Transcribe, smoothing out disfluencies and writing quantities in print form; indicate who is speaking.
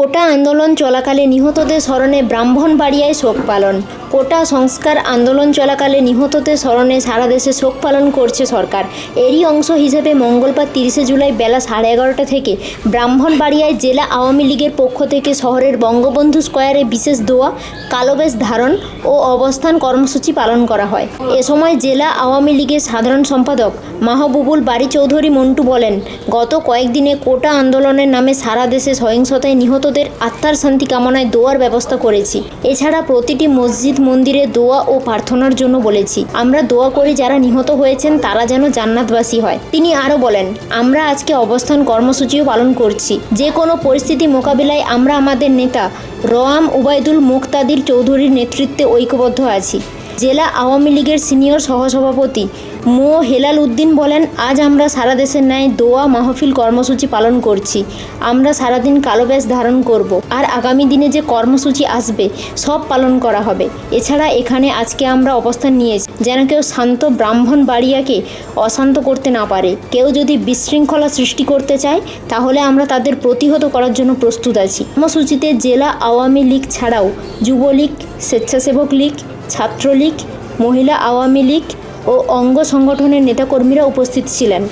Speaker 1: কোটা আন্দোলন চলাকালে নিহতদের স্মরণে ব্রাহ্মণবাড়িয়ায় শোক পালন। কোটা সংস্কার আন্দোলন চলাকালে নিহতদের স্মরণে সারা দেশে শোক পালন করছে সরকার। এরই অংশ হিসেবে মঙ্গলবার 30শে জুলাই বেলা 11:30 থেকে ব্রাহ্মণবাড়িয়ায় জেলা আওয়ামী লীগের পক্ষ থেকে শহরের বঙ্গবন্ধু স্কয়ারে বিশেষ দোয়া, কালোবেশ ধারণ ও অবস্থান কর্মসূচি পালন করা হয়। এ সময় জেলা আওয়ামী লীগের সাধারণ সম্পাদক মাহবুবুল বারী চৌধুরী মন্টু বলেন, গত কয়েকদিনে কোটা আন্দোলনের নামে সারা দেশে সহিংসতায় নিহতদের আত্মার শান্তি কামনায় দোয়ার ব্যবস্থা করেছি। এছাড়া প্রতিটি মসজিদ মন্দিরে দোয়া ও প্রার্থনার জন্য বলেছি। আমরা দোয়া করি যারা নিহত হয়েছেন তারা যেন জান্নাতবাসী হয়। তিনি আরও বলেন, আমরা আজকে অবস্থান কর্মসূচিও পালন করছি। যে কোনো পরিস্থিতি মোকাবিলায় আমরা আমাদের নেতা রোয়াম উবাইদুল মুকতাদির চৌধুরীর নেতৃত্বে ঐক্যবদ্ধ আছি। জেলা আওয়ামী লীগের সিনিয়র সহসভাপতি মো হেলাল উদ্দিন বলেন, আজ আমরা সারা দেশের ন্যায় দোয়া মাহফিল কর্মসূচি পালন করছি। আমরা সারাদিন কালোবেশ ধারণ করব আর আগামী দিনে যে কর্মসূচি আসবে সব পালন করা হবে। এছাড়া এখানে আজকে আমরা অবস্থান নিয়েছি যেন কেউ শান্ত ব্রাহ্মণবাড়িয়াকে অশান্ত করতে না পারে। কেউ যদি বিশৃঙ্খলা সৃষ্টি করতে চায় তাহলে আমরা তাদের প্রতিহত করার জন্য প্রস্তুত আছি। কর্মসূচিতে জেলা আওয়ামী লীগ ছাড়াও যুবলীগ, স্বেচ্ছাসেবক লীগ, ছাত্রলীগ, মহিলা আওয়ামী লীগ ও অঙ্গ সংগঠনের নেতাকর্মীরা উপস্থিত ছিলেন।